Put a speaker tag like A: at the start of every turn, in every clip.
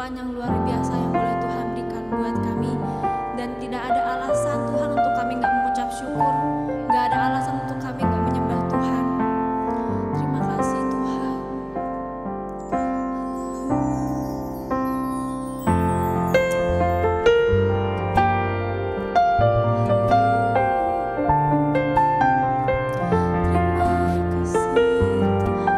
A: kemampuan yang luar biasa yang boleh Tuhan berikan buat kami. Dan tidak ada alasan Tuhan untuk kami gak mengucap syukur, gak ada alasan untuk kami gak menyembah Tuhan. Terima kasih Tuhan. Terima kasih Tuhan.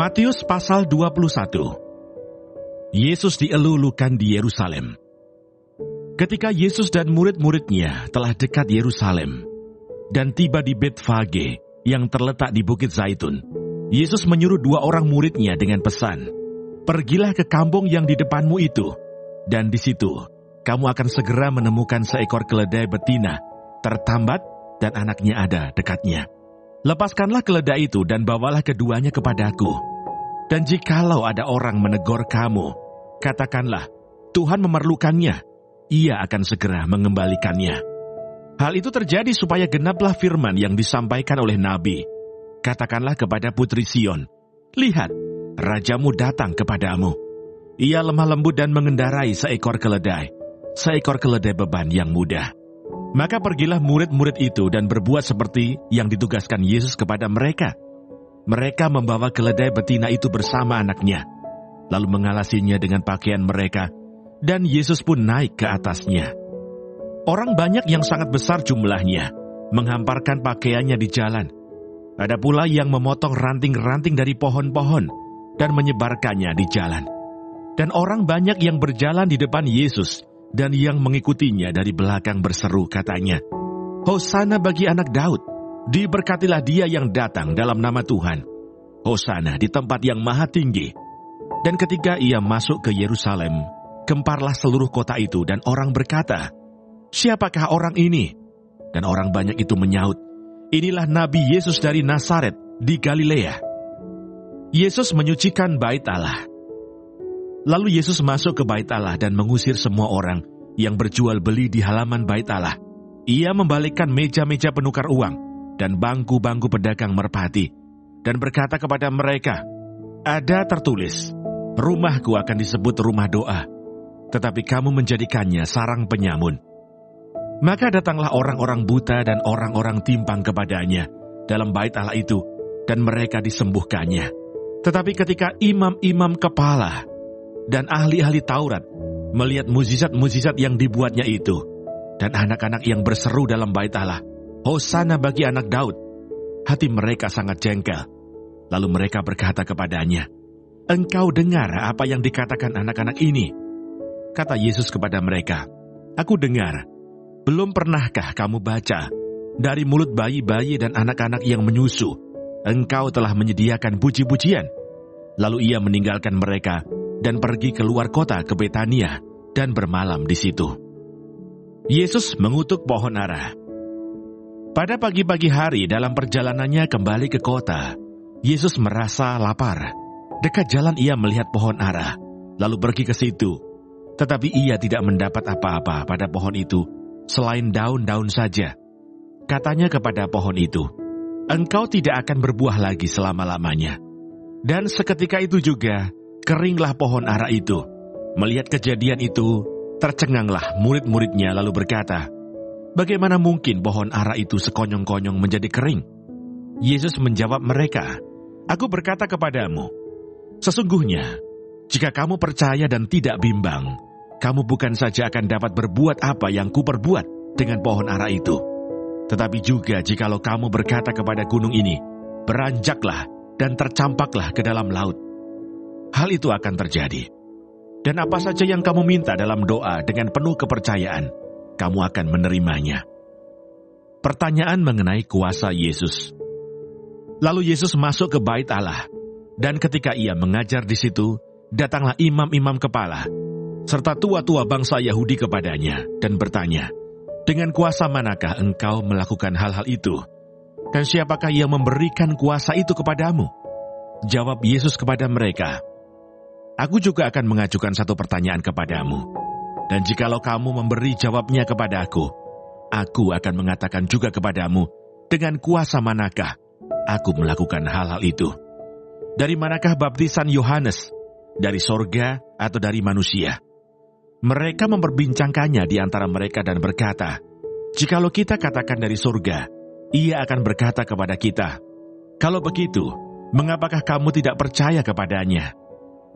B: Matius pasal 21. Yesus dielulukan di Yerusalem. Ketika Yesus dan murid-muridnya telah dekat Yerusalem dan tiba di Betfage yang terletak di Bukit Zaitun, Yesus menyuruh 2 orang muridnya dengan pesan, "Pergilah ke kampung yang di depanmu itu, dan di situ kamu akan segera menemukan seekor keledai betina tertambat dan anaknya ada dekatnya. Lepaskanlah keledai itu dan bawalah keduanya kepadaku. Dan jikalau ada orang menegur kamu, katakanlah, Tuhan memerlukannya, ia akan segera mengembalikannya." Hal itu terjadi supaya genaplah firman yang disampaikan oleh Nabi. "Katakanlah kepada putri Sion, lihat, rajamu datang kepadamu. Ia lemah lembut dan mengendarai seekor keledai beban yang mudah." Maka pergilah murid-murid itu dan berbuat seperti yang ditugaskan Yesus kepada mereka. Mereka membawa keledai betina itu bersama anaknya, lalu mengalasinya dengan pakaian mereka, dan Yesus pun naik ke atasnya. Orang banyak yang sangat besar jumlahnya menghamparkan pakaiannya di jalan. Ada pula yang memotong ranting-ranting dari pohon-pohon dan menyebarkannya di jalan. Dan orang banyak yang berjalan di depan Yesus dan yang mengikutinya dari belakang berseru katanya, "Hosana bagi anak Daud, diberkatilah dia yang datang dalam nama Tuhan. Hosana di tempat yang maha tinggi." Dan ketika ia masuk ke Yerusalem, gemparlah seluruh kota itu dan orang berkata, "Siapakah orang ini?" Dan orang banyak itu menyaut, "Inilah Nabi Yesus dari Nazaret di Galilea." Yesus menyucikan bait Allah. Lalu Yesus masuk ke bait Allah dan mengusir semua orang yang berjual beli di halaman bait Allah. Ia membalikkan meja-meja penukar uang dan bangku-bangku pedagang merpati, dan berkata kepada mereka, "Ada tertulis, rumahku akan disebut rumah doa, tetapi kamu menjadikannya sarang penyamun." Maka datanglah orang-orang buta dan orang-orang timpang kepadanya dalam bait Allah itu, dan mereka disembuhkannya. Tetapi ketika imam-imam kepala dan ahli-ahli Taurat melihat mukjizat-mukjizat yang dibuatnya itu, dan anak-anak yang berseru dalam bait Allah, "Hosana bagi anak Daud," hati mereka sangat jengkel. Lalu mereka berkata kepadanya, "Engkau dengar apa yang dikatakan anak-anak ini?" Kata Yesus kepada mereka, "Aku dengar. Belum pernahkah kamu baca, dari mulut bayi-bayi dan anak-anak yang menyusu, engkau telah menyediakan puji-pujian?" Lalu ia meninggalkan mereka dan pergi keluar kota ke Betania dan bermalam di situ. Yesus mengutuk pohon ara. Pada pagi-pagi hari dalam perjalanannya kembali ke kota, Yesus merasa lapar. Dekat jalan ia melihat pohon ara, lalu pergi ke situ. Tetapi ia tidak mendapat apa-apa pada pohon itu, selain daun-daun saja. Katanya kepada pohon itu, "Engkau tidak akan berbuah lagi selama-lamanya." Dan seketika itu juga, keringlah pohon ara itu. Melihat kejadian itu, tercenganglah murid-muridnya lalu berkata, "Bagaimana mungkin pohon ara itu sekonyong-konyong menjadi kering?" Yesus menjawab mereka, "Aku berkata kepadamu, sesungguhnya, jika kamu percaya dan tidak bimbang, kamu bukan saja akan dapat berbuat apa yang kuperbuat dengan pohon ara itu, tetapi juga jikalau kamu berkata kepada gunung ini, beranjaklah dan tercampaklah ke dalam laut, hal itu akan terjadi. Dan apa saja yang kamu minta dalam doa dengan penuh kepercayaan, kamu akan menerimanya." Pertanyaan mengenai kuasa Yesus. Lalu Yesus masuk ke bait Allah, dan ketika ia mengajar di situ, datanglah imam-imam kepala, serta tua-tua bangsa Yahudi kepadanya, dan bertanya, "Dengan kuasa manakah engkau melakukan hal-hal itu? Dan siapakah yang memberikan kuasa itu kepadamu?" Jawab Yesus kepada mereka, "Aku juga akan mengajukan satu pertanyaan kepadamu. Dan jikalau kamu memberi jawabnya kepada aku akan mengatakan juga kepadamu, dengan kuasa manakah aku melakukan hal-hal itu. Dari manakah baptisan Yohanes? Dari sorga atau dari manusia?" Mereka memperbincangkannya di antara mereka dan berkata, "Jikalau kita katakan dari surga, ia akan berkata kepada kita, 'Kalau begitu, mengapakah kamu tidak percaya kepadanya?'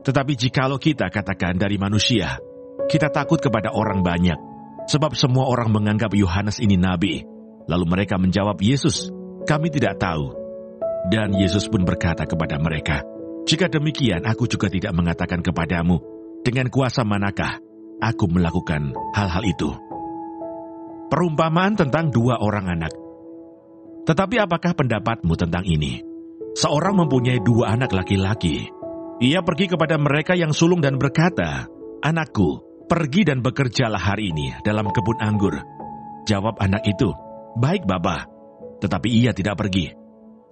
B: Tetapi jikalau kita katakan dari manusia, kita takut kepada orang banyak, sebab semua orang menganggap Yohanes ini nabi." Lalu mereka menjawab Yesus, "Kami tidak tahu." Dan Yesus pun berkata kepada mereka, Jika demikian, aku juga tidak mengatakan kepadamu, dengan kuasa manakah aku melakukan hal-hal itu. Perumpamaan tentang 2 orang anak. Tetapi apakah pendapatmu tentang ini? Seorang mempunyai 2 anak laki-laki. Ia pergi kepada mereka yang sulung dan berkata, "Anakku, pergi dan bekerjalah hari ini dalam kebun anggur." Jawab anak itu, "Baik, Bapa." Tetapi ia tidak pergi.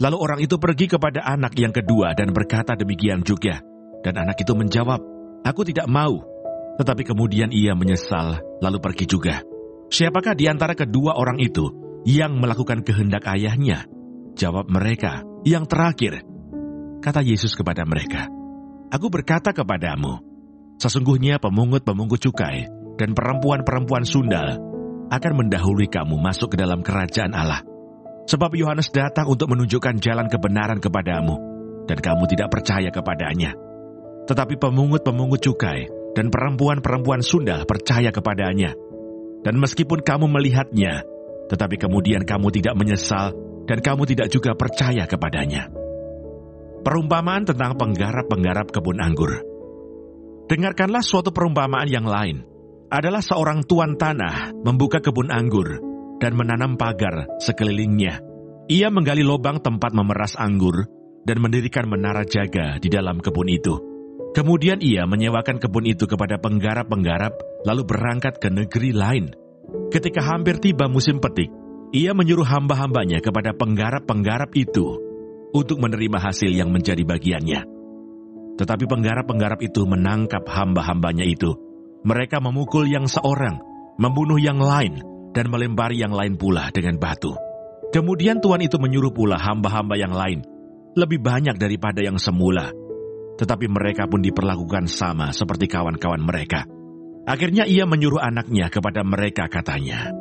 B: Lalu orang itu pergi kepada anak yang kedua dan berkata demikian juga. Dan anak itu menjawab, "Aku tidak mau." Tetapi kemudian ia menyesal, lalu pergi juga. Siapakah di antara kedua orang itu yang melakukan kehendak ayahnya? Jawab mereka, "Yang terakhir." Kata Yesus kepada mereka, "Aku berkata kepadamu, sesungguhnya pemungut-pemungut cukai dan perempuan-perempuan sundal akan mendahului kamu masuk ke dalam kerajaan Allah. Sebab Yohanes datang untuk menunjukkan jalan kebenaran kepadamu, dan kamu tidak percaya kepadanya. Tetapi pemungut-pemungut cukai dan perempuan-perempuan sundal percaya kepadanya. Dan meskipun kamu melihatnya, tetapi kemudian kamu tidak menyesal, dan kamu tidak juga percaya kepadanya." Perumpamaan tentang penggarap-penggarap kebun anggur. Dengarkanlah suatu perumpamaan yang lain. Adalah seorang tuan tanah membuka kebun anggur dan menanam pagar sekelilingnya. Ia menggali lubang tempat memeras anggur dan mendirikan menara jaga di dalam kebun itu. Kemudian ia menyewakan kebun itu kepada penggarap-penggarap, lalu berangkat ke negeri lain. Ketika hampir tiba musim petik, ia menyuruh hamba-hambanya kepada penggarap-penggarap itu untuk menerima hasil yang menjadi bagiannya. Tetapi penggarap-penggarap itu menangkap hamba-hambanya itu. Mereka memukul yang seorang, membunuh yang lain, dan melempari yang lain pula dengan batu. Kemudian Tuhan itu menyuruh pula hamba-hamba yang lain, lebih banyak daripada yang semula. Tetapi mereka pun diperlakukan sama seperti kawan-kawan mereka. Akhirnya ia menyuruh anaknya kepada mereka, katanya,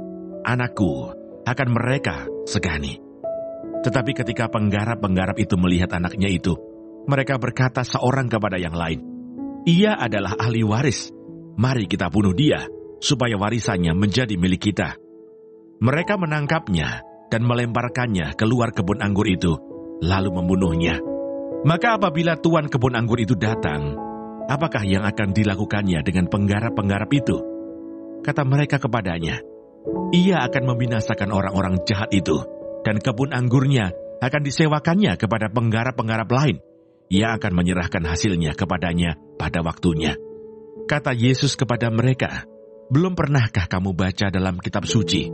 B: "Anakku, akan mereka segani." Tetapi ketika penggarap-penggarap itu melihat anaknya itu, mereka berkata seorang kepada yang lain, "Ia adalah ahli waris. Mari kita bunuh dia, supaya warisannya menjadi milik kita." Mereka menangkapnya dan melemparkannya keluar kebun anggur itu, lalu membunuhnya. Maka apabila tuan kebun anggur itu datang, apakah yang akan dilakukannya dengan penggarap-penggarap itu? Kata mereka kepadanya, "Ia akan membinasakan orang-orang jahat itu, dan kebun anggurnya akan disewakannya kepada penggarap-penggarap lain. Ia akan menyerahkan hasilnya kepadanya pada waktunya." Kata Yesus kepada mereka, "Belum pernahkah kamu baca dalam kitab suci,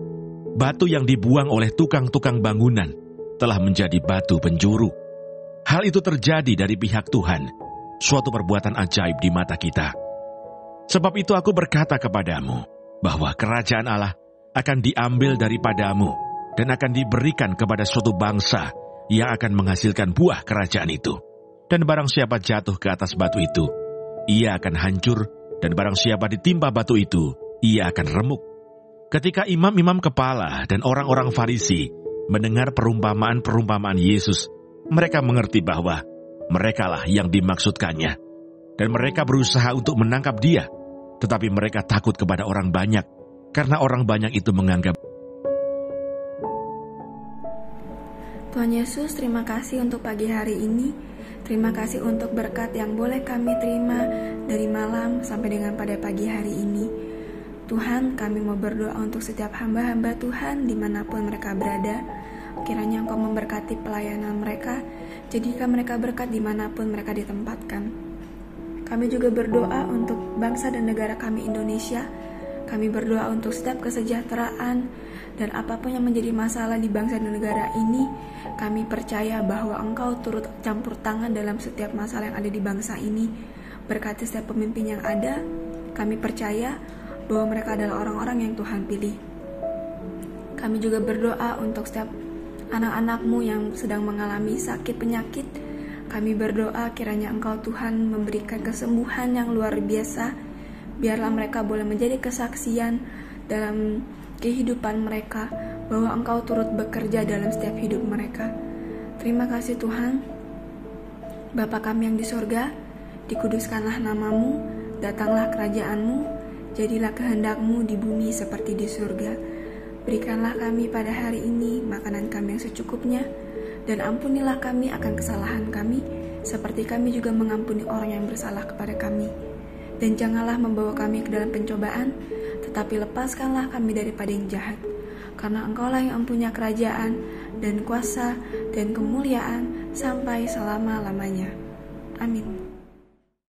B: batu yang dibuang oleh tukang-tukang bangunan telah menjadi batu penjuru? Hal itu terjadi dari pihak Tuhan, suatu perbuatan ajaib di mata kita. Sebab itu aku berkata kepadamu, bahwa kerajaan Allah akan diambil daripadamu, dan akan diberikan kepada suatu bangsa yang akan menghasilkan buah kerajaan itu. Dan barang siapa jatuh ke atas batu itu, ia akan hancur, dan barang siapa ditimpa batu itu, ia akan remuk." Ketika imam-imam kepala dan orang-orang Farisi mendengar perumpamaan-perumpamaan Yesus, mereka mengerti bahwa merekalah yang dimaksudkannya. Dan mereka berusaha untuk menangkap dia, tetapi mereka takut kepada orang banyak, karena orang banyak itu menganggap.
A: Tuhan Yesus, terima kasih untuk pagi hari ini. Terima kasih untuk berkat yang boleh kami terima dari malam sampai dengan pada pagi hari ini. Tuhan, kami mau berdoa untuk setiap hamba-hamba Tuhan dimanapun mereka berada. Kiranya Engkau memberkati pelayanan mereka, jadikan mereka berkat dimanapun mereka ditempatkan. Kami juga berdoa untuk bangsa dan negara kami Indonesia. Kami berdoa untuk setiap kesejahteraan dan apapun yang menjadi masalah di bangsa dan negara ini. Kami percaya bahwa Engkau turut campur tangan dalam setiap masalah yang ada di bangsa ini. Berkati setiap pemimpin yang ada, kami percaya bahwa mereka adalah orang-orang yang Tuhan pilih. Kami juga berdoa untuk setiap anak-anak-Mu yang sedang mengalami sakit penyakit. Kami berdoa kiranya Engkau Tuhan memberikan kesembuhan yang luar biasa. Biarlah mereka boleh menjadi kesaksian dalam kehidupan mereka, bahwa Engkau turut bekerja dalam setiap hidup mereka. Terima kasih Tuhan. Bapa kami yang di sorga, dikuduskanlah nama-Mu, datanglah kerajaan-Mu, jadilah kehendak-Mu di bumi seperti di surga. Berikanlah kami pada hari ini makanan kami yang secukupnya, dan ampunilah kami akan kesalahan kami, seperti kami juga mengampuni orang yang bersalah kepada kami. Dan janganlah membawa kami ke dalam pencobaan, tetapi lepaskanlah kami daripada yang jahat. Karena Engkaulah yang mempunyai kerajaan, dan kuasa, dan kemuliaan, sampai selama-lamanya. Amin.